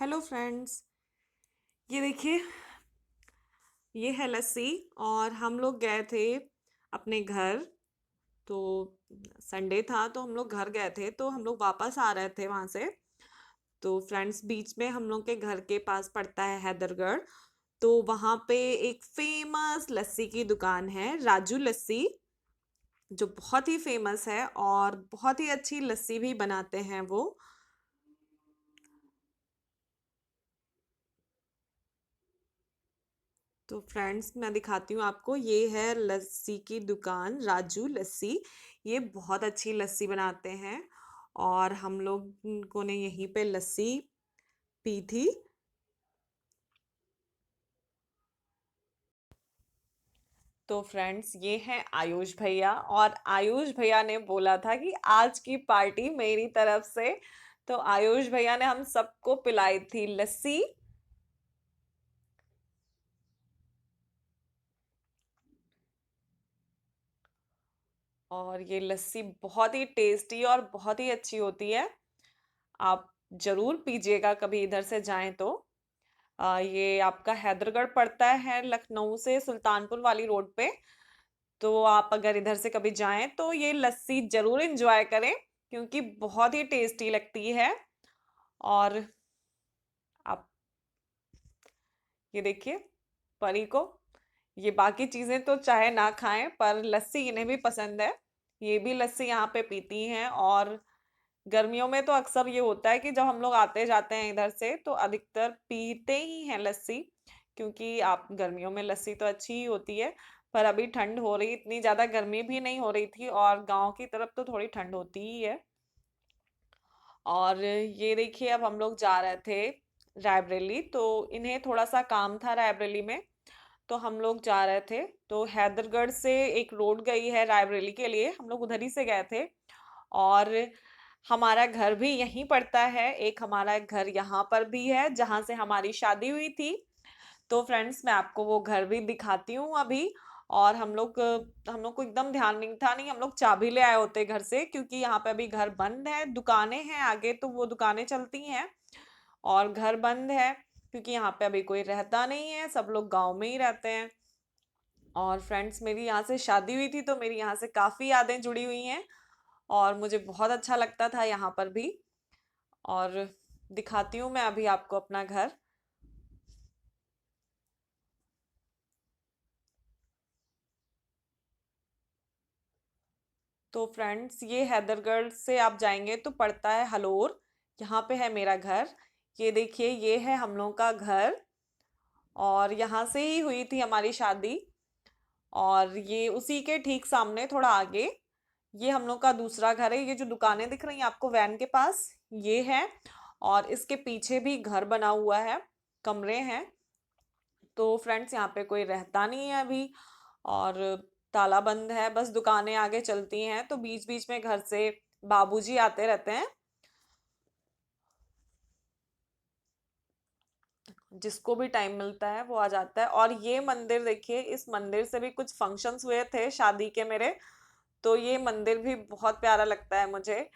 Hello friends. ये देखिए, ये है लस्सी। और हम लोग गए थे अपने घर। तो संडे था तो हम लोग घर गए थे, तो हम लोग वापस आ रहे थे वहां से। तो फ्रेंड्स, बीच में हम लोग के घर के पास पड़ता है हैदरगढ़। तो वहां पे एक फेमस लस्सी की दुकान है, राजू लस्सी, जो बहुत ही फेमस है और बहुत ही अच्छी लस्सी भी बनाते हैं वो। तो फ्रेंड्स, मैं दिखाती हूँ आपको, ये है लस्सी की दुकान राजू लस्सी। ये बहुत अच्छी लस्सी बनाते हैं और हम लोगों ने यहीं पे लस्सी पी थी। तो फ्रेंड्स, ये हैं आयुष भैया, और आयुष भैया ने बोला था कि आज की पार्टी मेरी तरफ से। तो आयुष भैया ने हम सबको पिलाई थी लस्सी। और ये लस्सी बहुत ही टेस्टी और बहुत ही अच्छी होती है। आप जरूर पीजिएगा कभी इधर से जाएं तो। ये आपका हैदरगढ़ पड़ता है लखनऊ से सुल्तानपुर वाली रोड पे। तो आप अगर इधर से कभी जाएं तो ये लस्सी जरूर इंजॉय करें, क्योंकि बहुत ही टेस्टी लगती है। और आप ये देखिए, परी को, ये बाकी चीजें तो चाहे ना खाएं पर लस्सी इन्हें भी पसंद है। ये भी लस्सी यहाँ पे पीती हैं। और गर्मियों में तो अक्सर ये होता है कि जब हम लोग आते जाते हैं इधर से तो अधिकतर पीते ही हैं लस्सी, क्योंकि आप गर्मियों में लस्सी तो अच्छी ही होती है। पर अभी ठंड हो रही, इतनी ज्यादा गर्मी भी नहीं हो रही थी, और गांव की तरफ तो थोड़ी ठंड होती ही है। और ये देखिए, अब हम लोग जा रहे थे रायबरेली, तो इन्हें थोड़ा सा काम था रायबरेली में। तो हम लोग जा रहे थे, तो हैदरगढ़ से एक रोड गई है रायबरेली के लिए, हम लोग उधर ही से गए थे। और हमारा घर भी यहीं पड़ता है, एक हमारा घर यहाँ पर भी है जहाँ से हमारी शादी हुई थी। तो फ्रेंड्स, मैं आपको वो घर भी दिखाती हूँ अभी। और हम लोग को एकदम ध्यान नहीं था, नहीं हम लोग चाबी ले आए होते घर से, क्योंकि यहाँ पे अभी घर बंद है, दुकानें हैं आगे तो वो दुकानें चलती हैं। और घर बंद है क्योंकि यहाँ पे अभी कोई रहता नहीं है, सब लोग गांव में ही रहते हैं। और फ्रेंड्स, मेरी यहाँ से शादी हुई थी तो मेरी यहाँ से काफ़ी यादें जुड़ी हुई हैं, और मुझे बहुत अच्छा लगता था यहाँ पर भी। और दिखाती हूँ मैं अभी आपको अपना घर। तो फ्रेंड्स, ये हैदरगढ़ से आप जाएंगे तो पड़ता है हलोर, यहाँ पे है मेरा घर। ये देखिए, ये है हम लोगों का घर, और यहाँ से ही हुई थी हमारी शादी। और ये उसी के ठीक सामने थोड़ा आगे, ये हम लोग का दूसरा घर है। ये जो दुकानें दिख रही हैं आपको वैन के पास, ये है। और इसके पीछे भी घर बना हुआ है, कमरे हैं। तो फ्रेंड्स, यहाँ पे कोई रहता नहीं है अभी, और ताला बंद है, बस दुकानें आगे चलती हैं, तो बीच बीच में घर से बाबूजी आते रहते हैं। जिसको भी टाइम मिलता है वो आ जाता है। और ये मंदिर देखिए, इस मंदिर से भी कुछ फंक्शंस हुए थे शादी के मेरे। तो ये मंदिर भी बहुत प्यारा लगता है मुझे,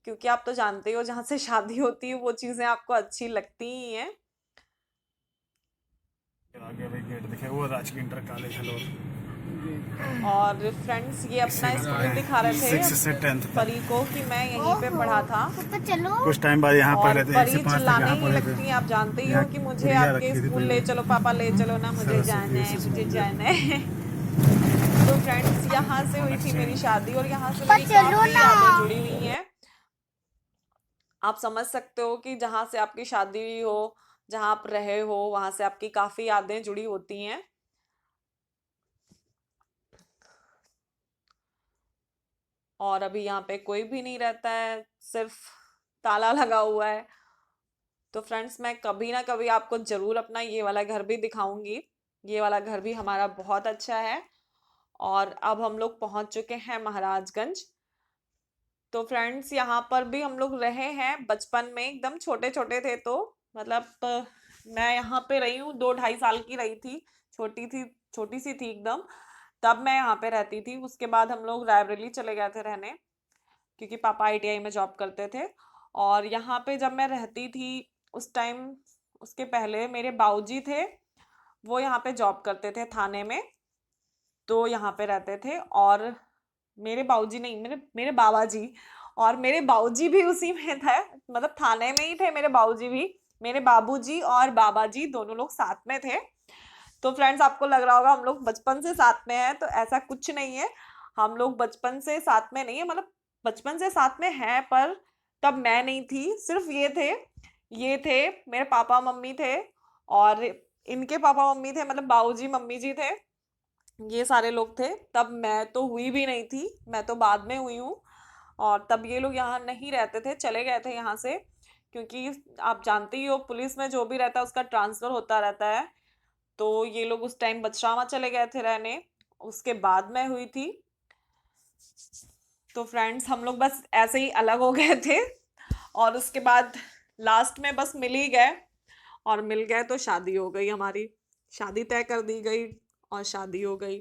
क्योंकि आप तो जानते ही हो जहाँ से शादी होती है वो चीजें आपको अच्छी लगती ही हैं। आगे भाई गेट दिखे वो राजकीय इंटर कॉलेज हलोर। और फ्रेंड्स, ये अपना स्कूल दिखा रहे थे सिक्स से टेंथ तक परी को कि मैं यहीं पे पढ़ा था। पापा चलो। कुछ टाइम बाद यहाँ पढ़ और रहे थे, एक से परी पाँच तक चिल्लाने यहाँ ही पढ़े थे। लगती हैं, आप जानते ही हो यहाँ कि मुझे गुड़िया आपके रखी थी स्कूल ले पहले, चलो पापा, ले चलो ना, मुझे जाना सरस्वती है, शिशु मुझे मंदिर। जाना है। तो फ्रेंड्स, यहाँ से हुई थी मेरी शादी, और यहाँ से पापा मेरी चलो काफी ना। यादें जुड़ी हुई हैं। आप समझ सकते हो कि जहाँ से आपकी शादी हुई हो, जहाँ आप रहे हो, वहां से आपकी काफी यादें जुड़ी होती हैं। और अभी यहाँ पे कोई भी नहीं रहता है, सिर्फ ताला लगा हुआ है। तो फ्रेंड्स, मैं कभी ना कभी आपको जरूर अपना ये वाला घर भी दिखाऊंगी। ये वाला घर भी हमारा बहुत अच्छा है। और अब हम लोग पहुंच चुके हैं महाराजगंज। तो फ्रेंड्स, यहाँ पर भी हम लोग रहे हैं बचपन में, एकदम छोटे छोटे थे तो, मतलब मैं यहाँ पे रही हूँ, 2 ढाई साल की रही थी, छोटी सी थी एकदम। तब मैं यहाँ पे रहती थी। उसके बाद हम लोग रायबरेली चले गए थे रहने, क्योंकि पापा आईटीआई में जॉब करते थे। और यहाँ पे जब मैं रहती थी उस टाइम उसके पहले मेरे बाऊजी थे, वो यहाँ पे जॉब करते थे थाने में, तो यहाँ पे रहते थे। और मेरे बाऊजी नहीं, मेरे मेरे बाबा जी, और मेरे बाऊजी भी उसी में थे, मतलब थाने में ही थे मेरे बाऊजी भी। मेरे बाबूजी और बाबा जी दोनों लोग साथ में थे। तो फ्रेंड्स, आपको लग रहा होगा हम लोग बचपन से साथ में हैं, तो ऐसा कुछ नहीं है। हम लोग बचपन से साथ में नहीं है, मतलब बचपन से साथ में हैं, पर तब मैं नहीं थी, सिर्फ ये थे मेरे पापा मम्मी थे, और इनके पापा मम्मी थे, मतलब बाबूजी मम्मी जी थे, ये सारे लोग थे। तब मैं तो हुई भी नहीं थी, मैं तो बाद में हुई हूँ। और तब ये लोग यहाँ नहीं रहते थे, चले गए थे यहाँ से, क्योंकि आप जानते ही हो पुलिस में जो भी रहता है उसका ट्रांसफर होता रहता है। तो ये लोग उस टाइम बचरावा चले गए थे रहने, उसके बाद मैं हुई थी। तो फ्रेंड्स, हम लोग बस ऐसे ही अलग हो गए थे, और उसके बाद लास्ट में बस मिल ही गए, और मिल गए तो शादी हो गई, हमारी शादी तय कर दी गई और शादी हो गई।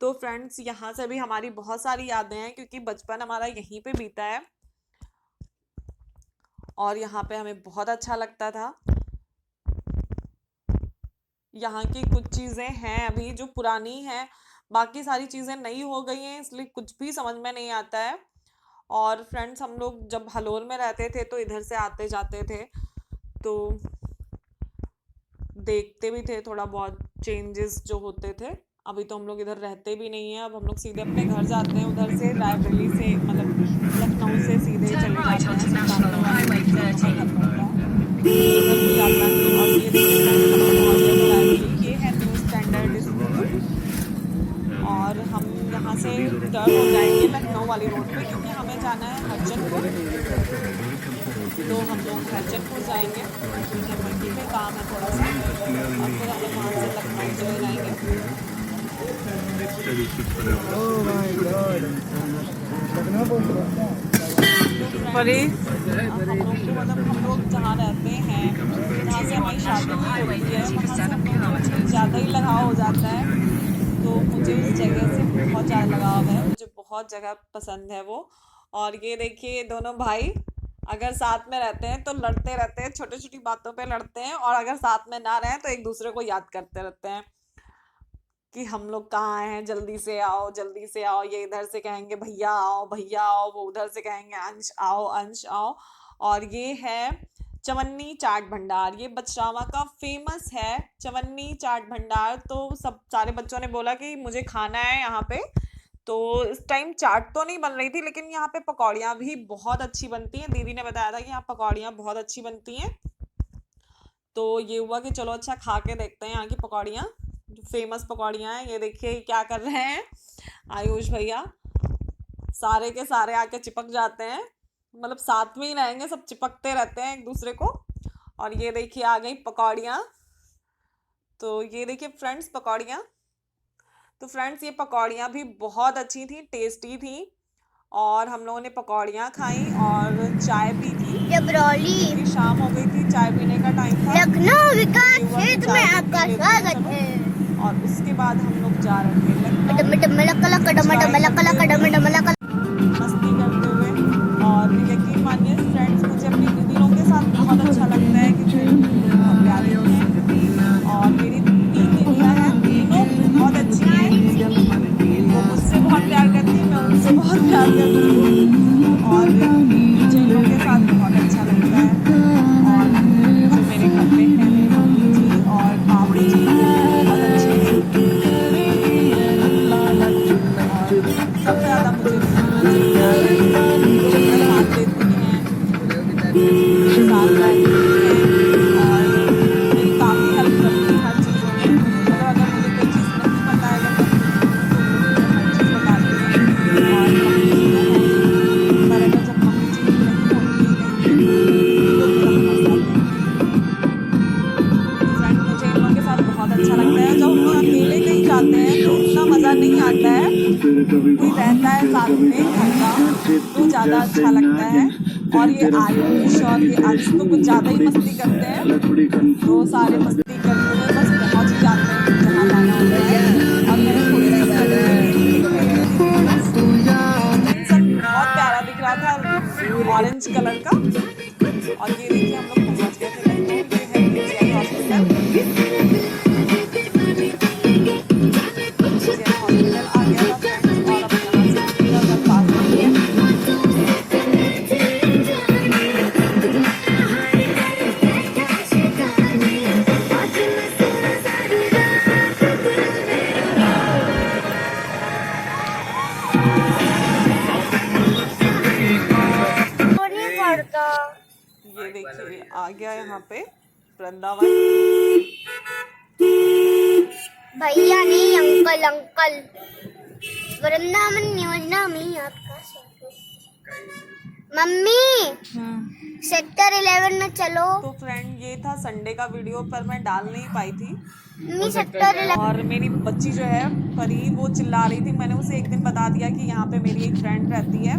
तो फ्रेंड्स, यहाँ से भी हमारी बहुत सारी यादें हैं, क्योंकि बचपन हमारा यहीं पे बीता है, और यहाँ पे हमें बहुत अच्छा लगता था। यहाँ की कुछ चीज़ें हैं अभी जो पुरानी हैं, बाकी सारी चीज़ें नई हो गई हैं, इसलिए कुछ भी समझ में नहीं आता है। और फ्रेंड्स, हम लोग जब हलोल में रहते थे तो इधर से आते जाते थे, तो देखते भी थे थोड़ा बहुत चेंजेस जो होते थे। अभी तो हम लोग इधर रहते भी नहीं हैं, अब हम लोग सीधे अपने घर जाते हैं, उधर से रायबरेली से, मतलब लखनऊ से सीधे चले Turn right जाते हैं onto सुल्तानपुर National वाली Highway रोड से, हमारा घर 30. पड़ता है, उधर कोई आता नहीं। और ये देखिए फ्रेंड्स, हम लोग पहुँच गए थे रायबरेली, ये है न्यू स्टैंडर्ड स्कूल। और हम यहाँ से टर्न हो जाएंगे लखनऊ वाली रोड पे, क्योंकि हमें जाना है हरचंदपुर, तो हम लोग हरचंदपुर जाएंगे, मुझे मंडी में काम है थोड़ा सा, और फिर हम लोग वहाँ से लखनऊ चले जाएंगे। परी, हम लोग जहाँ रहते हैं, जहाँ से हमारी शादी हुई होती है, वहाँ से हम लोग को कुछ ज़्यादा ही लगाव हो जाता है। तो मुझे उस जगह से बहुत ज़्यादा लगाव है, मुझे बहुत जगह पसंद है वो। और ये देखिए दोनों भाई अगर साथ में रहते हैं तो लड़ते रहते हैं, छोटी छोटी बातों पे लड़ते हैं, और अगर साथ में ना रहें तो एक दूसरे को याद करते रहते हैं कि हम लोग कहाँ आए हैं, जल्दी से आओ जल्दी से आओ। ये इधर से कहेंगे भैया आओ भैया आओ, वो उधर से कहेंगे अंश आओ अंश आओ। और ये है चवन्नी चाट भंडार, ये बचरावा का फेमस है चवन्नी चाट भंडार। तो सब सारे बच्चों ने बोला कि मुझे खाना है यहाँ पे। तो इस टाइम चाट तो नहीं बन रही थी, लेकिन यहाँ पे पकौड़ियाँ भी बहुत अच्छी बनती हैं, दीदी ने बताया था कि यहाँ पकौड़ियाँ बहुत अच्छी बनती हैं। तो ये हुआ कि चलो अच्छा खा के देखते हैं यहाँ की पकौड़ियाँ, जो फेमस पकौड़ियाँ हैं। ये देखिए क्या कर रहे हैं आयुष भैया, सारे के सारे आके चिपक जाते हैं, मतलब साथ में ही रहेंगे, सब चिपकते रहते हैं एक दूसरे को। और ये देखिए आ गई पकौड़ियाँ, तो ये देखिए फ्रेंड्स पकौड़ियाँ। तो फ्रेंड्स, ये पकौड़ियाँ भी बहुत अच्छी थी, टेस्टी थी, और हम लोगों ने पकौड़ियाँ खाई और चाय पी थी, जबरौली क्योंकि शाम हो गई थी, चाय पीने का टाइम था। लखनऊ विकास ये हुआ कि क्षेत्र चाय में भी आपका पी लेते हैं, स्वागत चलो। है। और उसके बाद हम लोग जा रहे थे लखनऊ, मस्ती करते हुए। और यकीन मानिए फ्रेंड्स, मुझे अपनी दीदी लोगों के साथ बहुत अच्छा लगता है, क्योंकि बहुत प्यारी हैं, और मेरी 3 दीदियाँ हैं, तीनों बहुत अच्छी हैं, वो मुझसे बहुत प्यार करती हैं, मैं उनसे बहुत प्यार करती हूँ, और मुझे इन लोगों के साथ बहुत अच्छा लगता है। और जो मेरे घर पे हैं मेरी मम्मी जी और बाबू जी, बहुत अच्छे हैं, और सबसे ज़्यादा मुझे मम्मी जी प्यार करती हैं, मुझे अपना साथ देती हैं, मेरे साथ रहती हैं, और मेरी काफ़ी हेल्प करती हैं हर चीज़ों में। मतलब अगर मुझे कोई चीज़ नहीं पता है, अगर मैं पूछूँ तो वो मुझे हर चीज़ बताती हैं। और मम्मी जी तो हैं ही, पर अगर जब मम्मी जी नहीं होती कहीं पे, तो फिर हम फंस जाते हैं। तो फ्रेंड, मुझे इन लोगों के साथ बहुत अच्छा लगता है। जब हम लोग अकेले कहीं जाते हैं तो उतना मज़ा नहीं आता है, कोई रहता है साथ में घर का तो ज़्यादा अच्छा लगता है। और ये आयुष और ये अंश तो कुछ ज़्यादा ही मस्ती करते हैं, तो सारे मस्ती करते हुए बस पहुँच ही जाते हैं जहाँ जाना होता है। और मैंने थोड़ी सी सेल्फी ले ली थी, सन बहुत प्यारा दिख रहा था ऑरेंज कलर का। और ये देखिए हम लोग पहुँच गए थे लखनऊ, ये है पीजीआई लड़का। ये देखिए आ गया यहाँ पे वृंदावन। भैया नहीं, अंकल अंकल। वृंदावन योजना में आपका स्वागत। मम्मी सेक्टर 11 में चलो। तो फ्रेंड ये था संडे का वीडियो, पर मैं डाल नहीं पाई थी। Mummy sector 11। और मेरी बच्ची जो है परी, वो चिल्ला रही थी। मैंने उसे एक दिन बता दिया कि यहाँ पे मेरी एक फ्रेंड रहती है,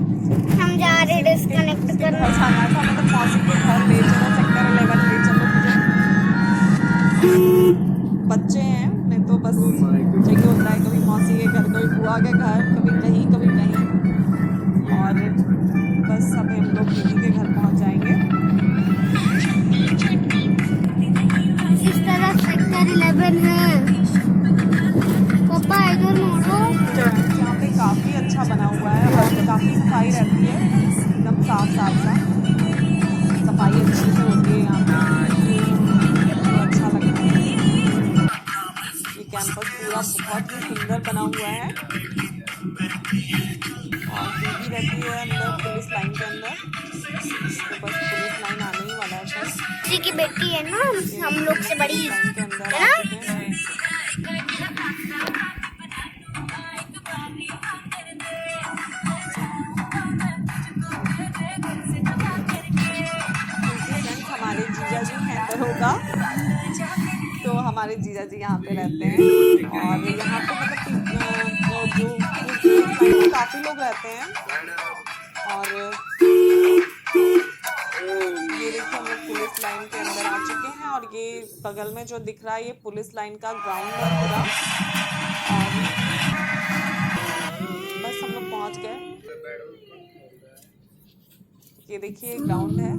हम जा रहे डिस्कनेक्ट उसके करने। घर जाना था। मतलब मौसी के घर ले चलो, सेक्टर 11 ले चलो मुझे। बच्चे हैं, उन्हें तो बस चाहिए होता है कभी मौसी के घर, कभी बुआ के घर, कभी कहीं कभी कहीं। और बस अभी हम लोग दीदी के घर पहुँच जाएंगे। इस तरफ सेक्टर 11 है। पापा इधर मोड़ो। यहाँ पे काफ़ी अच्छा बना हुआ है और काफ़ी सफाई रहती है, एकदम साफ साफ सा सफाई अच्छी से होती है यहाँ पे, तो अच्छा लगता है। ये कैंपस पूरा बहुत ही सुंदर बना हुआ है। और दीदी रहती है अंदर पुलिस लाइन के अंदर, तो बस पुलिस लाइन आने ही वाला है सर। जी की बेटी है ना, हम लोग से बड़ी लाइन के अंदर है आ ना। चुके हैं। हमारे जीजा जी हैं दरोगा, तो हमारे जीजा जी यहाँ पे रहते हैं। और यहाँ पे मतलब जो काफ़ी लोग रहते हैं। और ये देखिए हम लोग पुलिस लाइन के अंदर आ चुके हैं। और ये बगल में जो दिख रहा है ये पुलिस लाइन का ग्राउंड है पूरा। और बस हम लोग पहुँच गए। ये देखिए ग्राउंड है।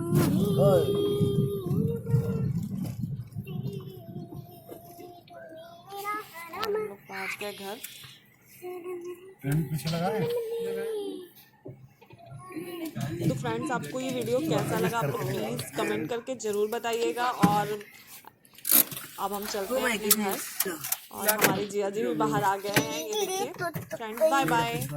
हम लोग पहुँच गए घर। पीछे लगा है। तो फ्रेंड्स आपको ये वीडियो कैसा लगा, आप लोग प्लीज़ कमेंट करके ज़रूर बताइएगा। और अब हम चलते हैं अपने घर, और हमारे जिया जी भी बाहर आ गए हैं। ये देखिए फ्रेंड्स, बाय बाय।